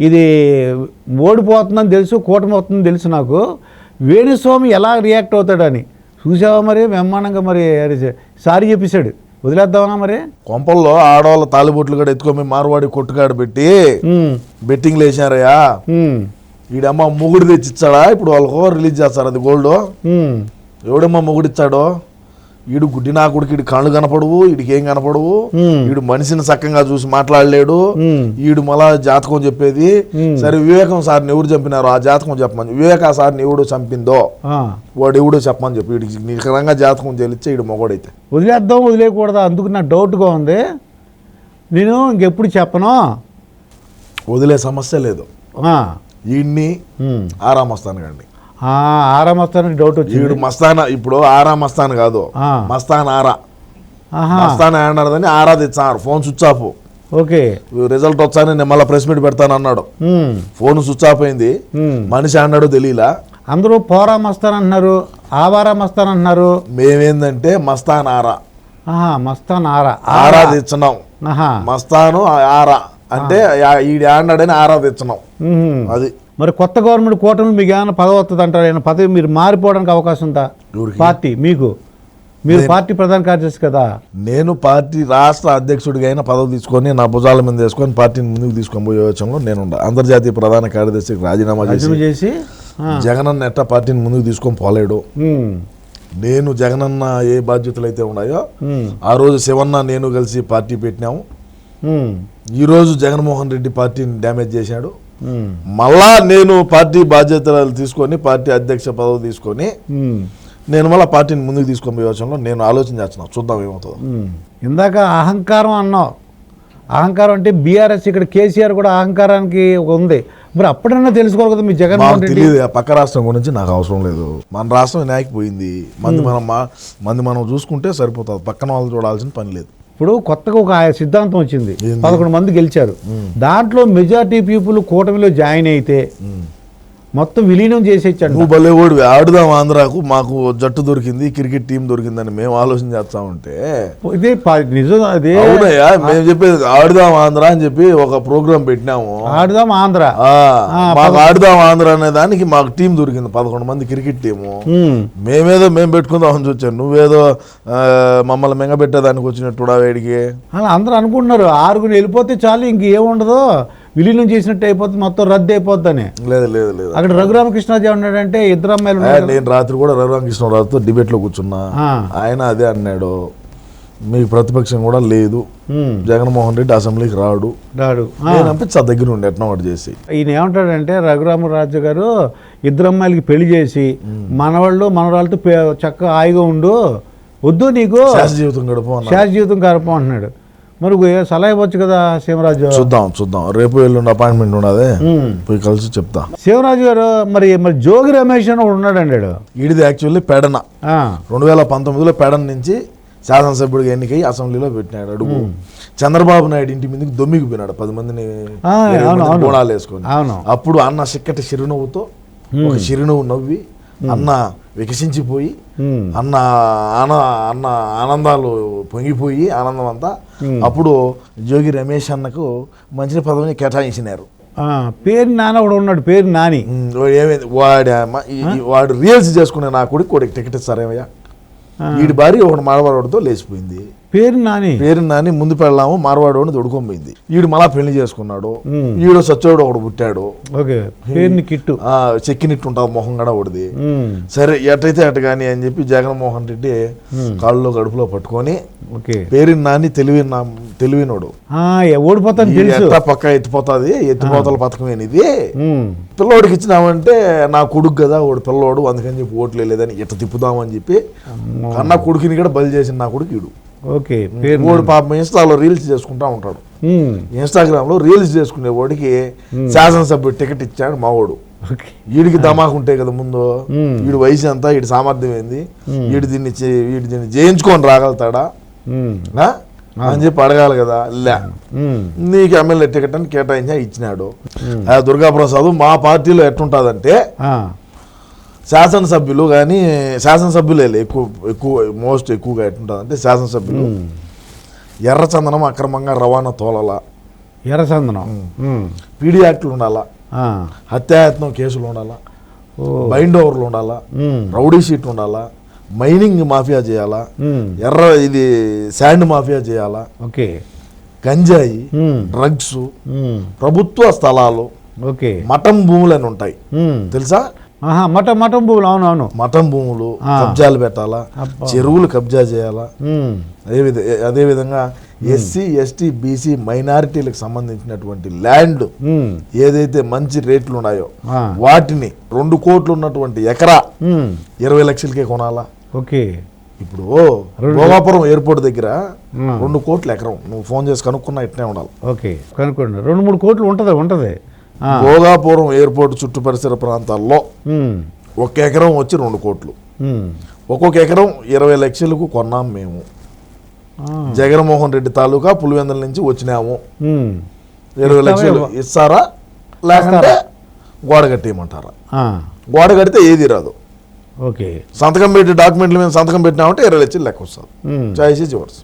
ఇది ఓడిపోతుందని తెలుసు, కూటమి అవుతుందని తెలుసు నాకు. వేణుస్వామి ఎలా రియాక్ట్ అవుతాడని చూసావా మరి? బ్రహ్మాండంగా మరి సారీ చెప్పేశాడు. వదిలేద్దామా మరి? కొంపల్లో ఆడవాళ్ళ తాలిబొట్లు కూడా ఎత్తుకొని మార్వాడి కొట్టుకాడు పెట్టి బెట్టింగ్లు వేసారయ్యా. ఈడమ్మ మొగుడు తెచ్చిచ్చాడా? ఇప్పుడు వాళ్ళకు రిలీజ్ చేస్తారు అది గోల్డ్. ఎవడమ్మా మొగుడు ఇచ్చాడో? ఈడు గుడ్డి నా కొడుకు, ఈడు కళ్ళు కనపడవు, ఈడికి ఏం కనపడవు, ఈడు మనిషిని చక్కగా చూసి మాట్లాడలేడు, ఈడు మళ్ళా జాతకం చెప్పేది. సరే వివేకం సార్ని ఎవరు చంపినారో ఆ జాతకం చెప్పమని, వివేక సార్ని ఎవడు చంపిందో వాడు ఎవడో చెప్పమని చెప్పి వీడికి నిఖరంగా జాతకం తెలిస్తే ఈడు మొగోడైతే. వదిలేద్దాం వదిలేయకూడదా? అందుకు నాకు డౌట్గా ఉంది. నేను ఇంకెప్పుడు చెప్పను, వదిలే సమస్య లేదు. ఈయన్ని ఆరామస్తాను కండి, ఆరామస్తానికి డౌట్ వచ్చింది. ఈడు మస్తానా, ఇప్పుడు ఆరామస్తాను కాదు, మస్తాన్ ఆరా. మస్తాన్ అన్నారని ఆరా తెచ్చారు. Phone switch off. Okay, result వచ్చాను నేను మళ్ళీ ప్రెస్ మీట్ పెడతాను అన్నాడు. ఫోన్ స్విచ్ ఆఫ్ అయింది. మనిషి అన్నాడు తెలియలా. అందరూ పోరా మస్తాన్ అంటున్నారు, ఆవారా మస్తాన్ అంటున్నారు. మేమేందంటే మస్తాన్ ఆరా, మస్తాన్ ఆరా, ఆరా తెచ్చినాం. మస్తాను ఆరా అంటే ఈడు ఆడాడని ఆరా తెచ్చినాం. అది మరి కొత్త గవర్నమెంట్ కూటమి మీకు ఏమైనా పదవి వస్తుంది అంటారు? ఏమైనా పదవి మీరు మారిపోవడానికి అవకాశం ఉందా? పార్టీ మీరు పార్టీ ప్రధాన కార్యదర్శి కదా. నేను పార్టీ రాష్ట్ర అధ్యక్షుడిగా అయినా పదవి తీసుకొని నా భుజాల మీద వేసుకొని పార్టీని ముందుకు తీసుకొని పోయే యోచనలో నేను అంతర్జాతీయ ప్రధాన కార్యదర్శికి రాజీనామా చేసి జగనన్న ఎట్టా పార్టీని ముందుకు తీసుకొని పోలేడు. నేను జగనన్న ఏ బాధ్యతలు అయితే ఉన్నాయో ఆ రోజు శివన్న నేను కలిసి పార్టీ పెట్టినాము. ఈరోజు జగన్మోహన్ రెడ్డి పార్టీని డ్యామేజ్ చేశాడు. మళ్ళా నేను పార్టీ బాధ్యతలు తీసుకొని పార్టీ అధ్యక్ష పదవి తీసుకొని నేను మళ్ళీ పార్టీని ముందుకు తీసుకొని పోయే యోచనలో నేను ఆలోచన చేస్తున్నాను. చూద్దాం ఏమవుతుందో. ఇందాక అహంకారం అన్నావు. అహంకారం అంటే బీఆర్ఎస్, ఇక్కడ కేసీఆర్ కూడా అహంకారానికి ఉంది. మరి అప్పుడన్నా తెలుసుకోవాలి కదా మీ జగన్మోహన్ రెడ్డి. తెలియదు, పక్క రాష్ట్రం గురించి నాకు అవసరం లేదు. మన రాష్ట్రం వినాయకపోయింది, మంది మనం చూసుకుంటే సరిపోతుంది. పక్కన వాళ్ళు చూడాల్సిన పని లేదు. ఇప్పుడు కొత్తగా ఒక సిద్ధాంతం వచ్చింది, 11 మంది గెలిచారు. దాంట్లో మెజారిటీ పీపుల్ కూటమిలో జాయిన్ అయితే మొత్తం విలీనం చేసేచ్చాడు. నువ్వు భలే ఓడివి. ఆడుదాం ఆంధ్రాకు, మాకు జట్టు దొరికింది, క్రికెట్ టీం దొరికిందని మేము ఆలోచన చేస్తా ఉంటే ఇదే నిజం. అదే అవునయ్యా, మేము చెప్పేది ఆడుదాం ఆంధ్ర అని చెప్పి ఒక ప్రోగ్రామ్ పెట్టినాము. ఆడుదాం ఆంధ్ర, మాకు ఆడుదాం ఆంధ్ర అనే దానికి మాకు టీం దొరికింది, 11 మంది క్రికెట్ టీము. మేము పెట్టుకుందాం అని వచ్చాను. నువ్వేదో మమ్మల్ని మెంగబెట్టేదానికి వచ్చినట్టు వేడికి అలా అందరూ అనుకుంటున్నారు. 6 వెళ్ళిపోతే చాలు, ఇంకేముండదు, విలీనం చేసినట్టు అయిపోతుంది, మొత్తం రద్దు అయిపోద్దని. లేదు లేదు లేదు, అక్కడ రఘురామకృష్ణాజీ ఉన్నాడంటే ఇద్దరు అమ్మాయిలు. నేను రాత్రి కూడా రఘురామకృష్ణరావుతో డిబేట్ లో కూర్చున్నా. ఆయన అదే అన్నాడు, మీకు ప్రతిపక్షం కూడా లేదు, జగన్మోహన్ రెడ్డి అసెంబ్లీకి రాడు. నేను అనిపించా దగ్గర ఉండి ఎట్లా ఒకటి చేసి. ఈయన ఏమంటాడంటే రఘురామరాజు గారు ఇద్దరు అమ్మాయిలకి పెళ్లి చేసి మనవాళ్ళతో చక్కగా హాయిగా ఉండు, వద్దు నీకు శాశ్వత జీవితం గడప అంటున్నాడు. మరి సలహా ఇవ్వచ్చు కదా శివరాజు. చూద్దాం రేపు ఎల్లుండి అపాయింట్మెంట్ ఉన్నదే, పోయి కలిసి చెప్తా. శివరాజు గారు మరి జోగి రమేష్ అని ఉన్నాడండి. ఈడిది యాక్చువల్లీ పెడన. 2019లో పెడన నుంచి శాసనసభ్యుడిగా ఎన్నికై అసెంబ్లీలో పెట్టినాడు అడుగు. చంద్రబాబు నాయుడు ఇంటి మీదకి దొమ్మికి పోయినాడు 10 మందిని గోడాలు వేసుకొని. అప్పుడు అన్న చిక్కటి చిరునవ్వుతో ఒక చిరునవ్వు నవ్వి అన్న వికసించిపోయి అన్న ఆనందాలు పొంగిపోయి ఆనందం అంతా. అప్పుడు జోగి రమేష్ అన్నకు మంచి పదవిని కేటాయించినారు. పేరు నాని ఒకడు ఉన్నాడు, పేరు నాని. ఏమైంది వాడు రీల్స్ చేసుకునే నా కొడుకు టికెట్ ఇస్తారేమయ్యా. వీడి భార్య ఒకటి మార్వాడితో లేచిపోయింది. పేరు నాని ముందు పెళ్ళాము మార్వాడోని దొడుకొని ఈడు మళ్ళా పెళ్లి చేసుకున్నాడు. ఈడు సచ్చోడు ఒకడు పుట్టాడు, చెక్కినిట్టు ఉంటావు మొహం కూడా ఒకటిది. సరే ఎట్టయితే అటు కానీ అని చెప్పి జగన్మోహన్ రెడ్డి కాళ్ళలో గడుపులో పట్టుకొని పేరు నాని తెలివినోడు ఓడిపోతాను పక్క ఎత్తిపోతాది, ఎత్తిపోతల పథకమేనిది, పిల్లోడికి ఇచ్చినామంటే నా కొడుకు కదా వాడు పిల్లోడు, అందుకని చెప్పి ఓట్లు లేదని ఇట్ట తిప్పుదామని చెప్పి అన్న కొడుకుని కూడా బలి చేసిన నా కొడుకు ఈడు. వాడు పాపం ఇన్స్టాలో రీల్స్ చేసుకుంటా ఉంటాడు. ఇన్స్టాగ్రామ్ లో రీల్స్ చేసుకునే వాడికి శాసనసభ్యుడు టికెట్ ఇచ్చాడు మావాడు. వీడికి ధమాకు ఉంటాయి కదా ముందు, వీడి వయసు ఎంత, వీడి సామర్థ్యం ఏంది, వీడి దీన్ని జయించుకొని రాగలుగుతాడా అని చెప్పి అడగాలి కదా. లే నీకు ఎమ్మెల్యే టికెట్ అని కేటాయించా ఇచ్చినాడు. దుర్గాప్రసాద్ మా పార్టీలో ఎట్టుంటుందంటే శాసనసభ్యులు కానీ శాసనసభ్యులే ఎక్కువగా ఎట్టుంటుంది అంటే శాసనసభ్యులు ఎర్రచందనం అక్రమంగా రవాణా తోలల, ఎర్రచందనం. పీడీ యాక్ట్లు ఉండాలా, హత్యాయత్నం కేసులు ఉండాలా, బైండ్ ఓవర్లు ఉండాలా, రౌడీ షీట్ ఉండాలా, మైనింగ్ మాఫియా చేయాలా, ఇది శాండ్ మాఫియా చేయాలా, ఓకే, గంజాయి, డ్రగ్స్, ప్రభుత్వ స్థలాలు, ఓకే, మఠం భూములు అని ఉంటాయి తెలుసా? మఠం భూములు, అవునవును, మఠం భూములు కబ్జాలు పెట్టాలా, చెరువులు కబ్జా చేయాలా. అదేవిధంగా ఎస్సీ ఎస్టీ బీసీ మైనారిటీలకు సంబంధించినటువంటి ల్యాండ్ ఏదైతే మంచి రేట్లు ఉన్నాయో వాటిని 2 కోట్లు ఉన్నటువంటి ఎకరా 20 లక్షలకే కొనాలా. ఓకే, ఇప్పుడు భోగాపురం ఎయిర్పోర్ట్ దగ్గర 2 కోట్ల ఎకరం, నువ్వు ఫోన్ చేసి కనుక్కున్నా ఇట్నే ఉండాలి. ఓకే, కనుక్కోండి, 2-3 కోట్లు ఉంటది. భోగాపురం ఎయిర్పోర్ట్ చుట్టు పరిసర ప్రాంతాల్లో 1 ఎకరం వచ్చి 2 కోట్లు, ఒక్కొక్క ఎకరం 20 లక్షలకు కొన్నాం మేము. జగన్మోహన్ రెడ్డి తాలూకా పులివెందుల నుంచి వచ్చినాము. 20 లక్షలు ఇస్తారా లేకుంటే గోడ కట్టేయమంటారా? గోడ కడితే ఏది రాదు. ఓకే, సంతకం పెట్టి డాక్యుమెంట్ల మీద సంతకం పెట్టినామంటే 20 లక్షలు లెక్క వస్తుంది. Choice is yours.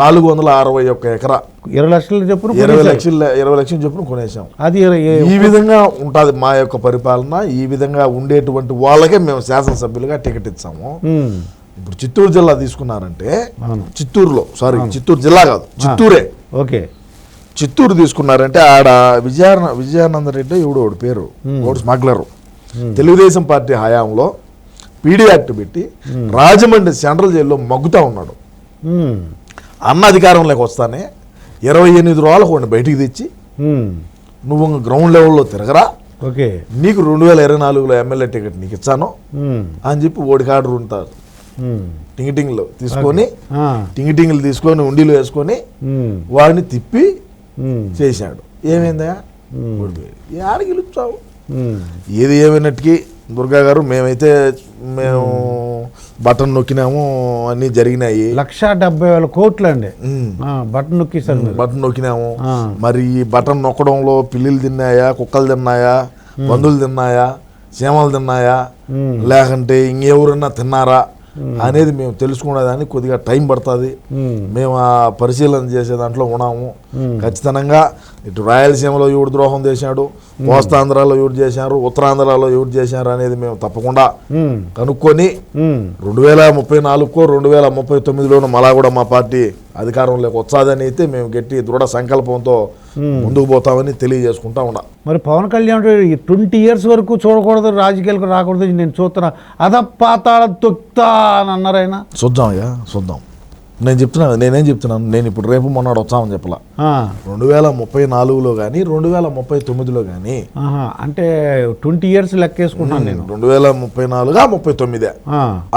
461 ఎకరా 20 లక్షలు చెప్పును 20 లక్షలు చెప్పును కొనేసాం. అది ఈ విధంగా ఉంటుంది మా యొక్క పరిపాలన. ఈ విధంగా ఉండేటువంటి వాళ్ళకే మేము శాసనసభ్యులుగా టికెట్ ఇచ్చాము. ఇప్పుడు చిత్తూరు జిల్లా తీసుకున్నారంటే, చిత్తూరులో చిత్తూరు జిల్లా కాదు, చిత్తూరే. ఓకే, చిత్తూరు తీసుకున్నారంటే ఆడ విజయానంద రెడ్డి ఎవడు పేరు, స్మగ్లరు, తెలుగుదేశం పార్టీ హయాంలో పీడీ యాక్ట్ పెట్టి రాజమండ్రి సెంట్రల్ జైల్లో మగ్గుతా ఉన్నాడు. అన్న అధికారంలోకి వస్తానే 28 రోజులకు బయటికి తెచ్చి నువ్వు గ్రౌండ్ లెవెల్లో తిరగరా, ఓకే, నీకు 2024లో ఎమ్మెల్యే టికెట్ నీకు ఇచ్చాను అని చెప్పి ఓడికి ఆర్డర్ ఉంటారు. టింగిటింగ్లు తీసుకొని ఉండిలో వేసుకొని వాడిని తిప్పి చేశాడు. ఏమైందా? ఏడ గెలుపుతావు? ఏది ఏమైనట్టుకి దుర్గా గారు, మేము బటన్ నొక్కినాము, అన్ని జరిగినాయి. 1,70,000 కోట్లు అండి బటన్ నొక్కిసారు. బటన్ నొక్కినాము. మరి ఈ బటన్ నొక్కడంలో పిల్లిలు తిన్నాయా, కుక్కలు తిన్నాయా, పందులు తిన్నాయా, చీమలు తిన్నాయా, లేకంటే ఇంకెవరన్నా తిన్నారా అనేది మేము తెలుసుకునేదానికి కొద్దిగా టైం పడుతుంది. మేము ఆ పరిశీలన చేసే దాంట్లో ఉన్నాము. ఖచ్చితంగా ఇటు రాయలసీమలో ఎవడు ద్రోహం చేశాడు, కోస్తాంధ్రాలో ఎవరు చేశారు, ఉత్తరాంధ్రలో ఎవరు చేశారు అనేది మేము తప్పకుండా కనుక్కొని 2034కో 2039లోనూ మళ్ళా కూడా మా పార్టీ అధికారంలోకి వచ్చాదని అయితే మేము గట్టి దృఢ సంకల్పంతో ముందుకు పోతామని తెలియజేసుకుంటా ఉన్నా. మరి పవన్ కళ్యాణ్ 20 years వరకు చూడకూడదు, రాజకీయాలకు రాకూడదు, నేను చూస్తున్నా అధపాతాళ తొక్తా అని అన్నారు ఆయన. చూద్దాం. నేనేం చెప్తున్నాను, నేను ఇప్పుడు రేపు మొన్నడు వచ్చామని చెప్పలా. 2034లో కానీ 2039లో కానీ, అంటే 20 years లెక్కేసుకుంటున్నాను నేను. 2034 39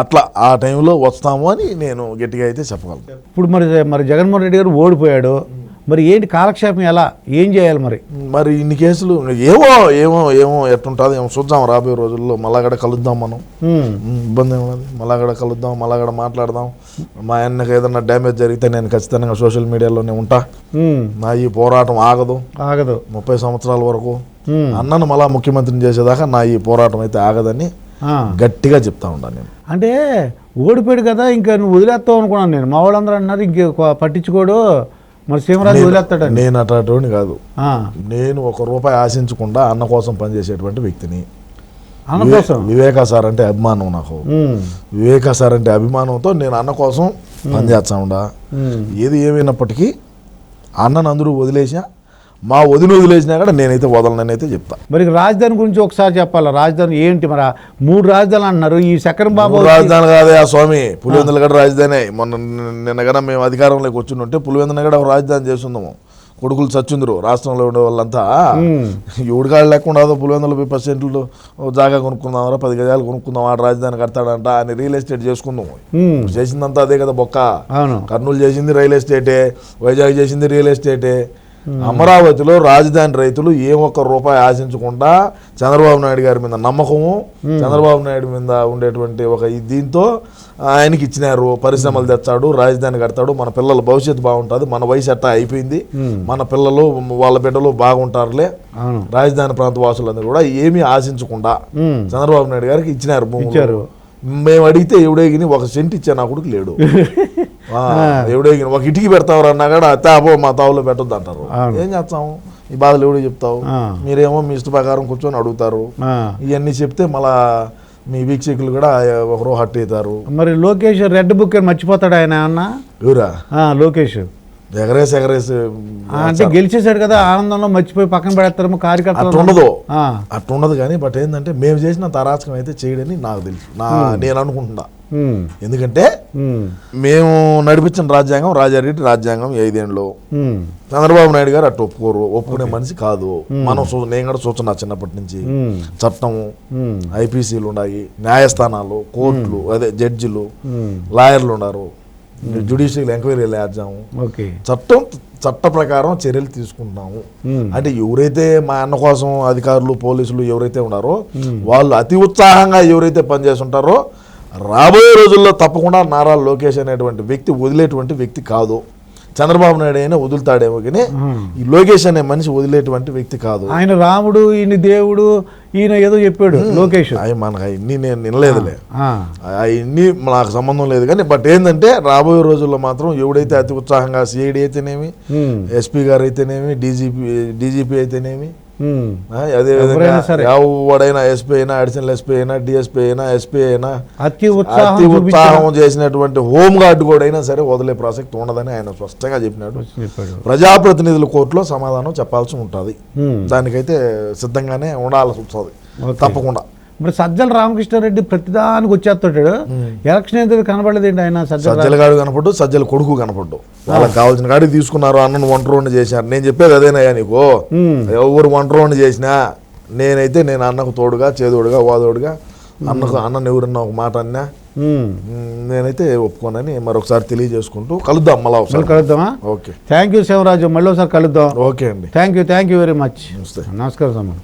అట్లా ఆ టైంలో వస్తాము అని నేను గట్టిగా అయితే చెప్పగలను. ఇప్పుడు మరి జగన్మోహన్ రెడ్డి గారు ఓడిపోయాడు, మరి ఏంటి కాలక్షేపం, ఎలా ఏం చేయాలి? మరి ఇన్ని కేసులు ఏమో ఎట్టుంటుంది ఏమో చూద్దాం. రాబోయే రోజుల్లో మళ్ళాగడ కలుద్దాం, మనం ఇబ్బంది ఏమన్నది, మళ్ళాగడ కలుద్దాం, మళ్ళాగడ మాట్లాడదాం. మా ఆయనకి ఏదన్నా డ్యామేజ్ జరిగితే నేను ఖచ్చితంగా సోషల్ మీడియాలోనే ఉంటా. నా ఈ పోరాటం ఆగదు 30 సంవత్సరాల వరకు. అన్నను మళ్ళా ముఖ్యమంత్రిని చేసేదాకా నా ఈ పోరాటం అయితే ఆగదని గట్టిగా చెప్తా ఉన్నాను నేను. అంటే ఓడిపోయాడు కదా, ఇంకా నువ్వు వదిలేస్తావు అనుకున్నాను నేను. మా వాళ్ళందరూ అన్నారు ఇంక పట్టించుకోడు, మరి సీమరాజు వదిలేస్తాడు. నేను అటువంటి కాదు. నేను ₹1 ఆశించకుండా అన్న కోసం పనిచేసేటువంటి వ్యక్తిని. వివేకా సార్ అంటే అభిమానం నాకు. వివేకా సార్ అంటే అభిమానంతో నేను అన్న కోసం పనిచేస్తా ఉండా. ఏది ఏమైనప్పటికీ అన్నను అందరూ వదిలేసా, మా వదిలేసినా కూడా నేనైతే వదలనైతే చెప్తా. మరి రాజధాని గురించి ఒకసారి చెప్పాలా? రాజధాని ఏంటి? మరి 3 రాజధానులు అంటున్నారు. ఈ చక్రం బాబు రాజధాని కాదే ఆ స్వామి, పులివెందుల గడ రాజధాని. నిన్న కన్నా మేము అధికారంలోకి వచ్చింటే పులివెందుల గడ రాజధాని చేస్తున్నాము. కొడుకులు చచ్చుందరు రాష్ట్రంలో ఉండే వాళ్ళంతా. ఎవడికాళ్ళు లెక్క ఉండదు. పులివెందుల 10% జాగా కొనుక్కుందాం, 10 గజాలు కొనుక్కుందాం, ఆడ రాజధాని కడతాడంట అని రియల్ ఎస్టేట్ చేసుకుందాం. చేసిందంతా అదే కదా బొక్క. కర్నూలు చేసింది రియల్ ఎస్టేటే, వైజాగ్ చేసింది రియల్ ఎస్టేటే. అమరావతిలో రాజధాని రైతులు ₹1 ఆశించకుండా చంద్రబాబు నాయుడు గారి మీద నమ్మకము, చంద్రబాబు నాయుడు మీద ఉండేటువంటి ఒక దీంతో ఆయనకి ఇచ్చినారు. పరిశ్రమలు తెచ్చాడు, రాజధాని కడతాడు, మన పిల్లల భవిష్యత్తు బాగుంటుంది, మన వయసు అట్టా అయిపోయింది, మన పిల్లలు వాళ్ళ బిడ్డలు బాగుంటారులే, రాజధాని ప్రాంత వాసులందరూ కూడా ఏమీ ఆశించకుండా చంద్రబాబు నాయుడు గారికి ఇచ్చినారు. మేము అడిగితే ఎవడేగిని 1 సెంట్ ఇచ్చా నా కొడుకు లేడు. ఎవడో ఒక ఇటుకి పెడతావు అన్నా కూడా అబ్బో మా తావులో పెట్టొద్దు అంటారు. ఏం చేస్తాము, ఈ బాధలు ఎవడో చెప్తావు, మీరేమో మీ ఇష్ట ప్రకారం కూర్చొని అడుగుతారు. ఇవన్నీ చెప్తే మళ్ళా మీ వీక్షకులు కూడా ఒకరో హట్ అవుతారు. మరి లోకేష్ రెడ్ బుక్ అని మర్చిపోతాడు ఆయన అన్న ఎవరా లోకేష్ ఎగరేసి అంటే గెలిచేశాడు కదా ఆనందంలో మర్చిపోయి పక్కన పెడతారేమో కార్యకర్తలు. అట్టుండదు కానీ బట్ ఏంటంటే మేము చేసిన అరాచకం అయితే చేయడని నాకు తెలుసు, నేను అనుకుంటున్నా. ఎందుకంటే మేము నడిపించిన రాజ్యాంగం రాజారెడ్డి రాజ్యాంగం 5 ఏళ్ళు. చంద్రబాబు నాయుడు గారు అటు ఒప్పుకునే మనిషి కాదు. మనం నేను కూడా చూస్తున్నా చిన్నప్పటి నుంచి. చట్టం, ఐపీసీలు ఉన్నాయి, న్యాయస్థానాలు, కోర్టులు, అదే జడ్జిలు, లాయర్లు ఉన్నారు, జ్యుడిషియల్ ఎంక్వైరీ వేద్దాము, చట్ట ప్రకారం చర్యలు తీసుకుంటున్నాము. అంటే ఎవరైతే మా అన్న కోసం అధికారులు పోలీసులు ఎవరైతే ఉన్నారో వాళ్ళు అతి ఉత్సాహంగా ఎవరైతే పనిచేస్తుంటారో రాబోయే రోజుల్లో తప్పకుండా నారా లోకేష్ అనేటువంటి వ్యక్తి వదిలేటువంటి వ్యక్తి కాదు. చంద్రబాబు నాయుడు అయినా వదులుతాడేమో కానీ ఈ లోకేష్ అనే మనిషి వదిలేటువంటి వ్యక్తి కాదు. ఆయన రాముడు, ఈయన దేవుడు, ఈయన ఏదో చెప్పాడు లోకేష్. మనకు అవన్నీ నేను వినలేదులే, అవన్నీ నాకు సంబంధం లేదు. కానీ బట్ ఏంటంటే రాబోయే రోజుల్లో మాత్రం ఎవడైతే అతి ఉత్సాహంగా సిఐడి అయితేనేమి, ఎస్పీ గారు అయితేనేమి, డీజీపీ అయితేనేమి, అదేవిధంగా ఎవడైనా ఎస్పీ అయినా, అడిషనల్ ఎస్పీ అయినా, డిఎస్పీ అయినా, ఎస్పీ అయినా అతి ఉత్సాహం చేసినటువంటి హోమ్ గార్డ్ కూడా అయినా సరే వదిలే ప్రసక్తి ఉండదని ఆయన స్పష్టంగా చెప్పినాడు. ప్రజాప్రతినిధుల కోర్టులో సమాధానం చెప్పాల్సి ఉంటుంది. దానికైతే సిద్ధంగానే ఉండాల్సి వస్తుంది తప్పకుండా. మరి సజ్జల రామకృష్ణారెడ్డి ప్రతిదానికి వచ్చేస్తాడు. ఎలక్షన్ అయితే కనపడలేదు ఆయన. సజ్జల గాడు కనపడ్డు, సజ్జల కొడుకు కనపడ్డు. వాళ్ళకి కావాల్సిన కాడికి తీసుకున్నారు. అన్నను వంట రోడ్డు చేశారు. నేను చెప్పేది అదేనయ్యా నీకు, ఎవరు వంట రోడ్డు చేసినా నేను అన్నకు తోడుగా చేదోడుగా వాదోడుగా అన్నను ఎవరన్నా ఒక మాట అన్నా నేనైతే ఒప్పుకోనని మరొకసారి తెలియజేసుకుంటూ కలుద్దాం. మళ్ళీ ఒకసారి కలుద్దామా? ఓకే, థ్యాంక్ యూ శివరాజు, మళ్ళీ ఒకసారి కలుద్దాం. ఓకే అండి, థ్యాంక్ యూ వెరీ మచ్. నమస్కారం.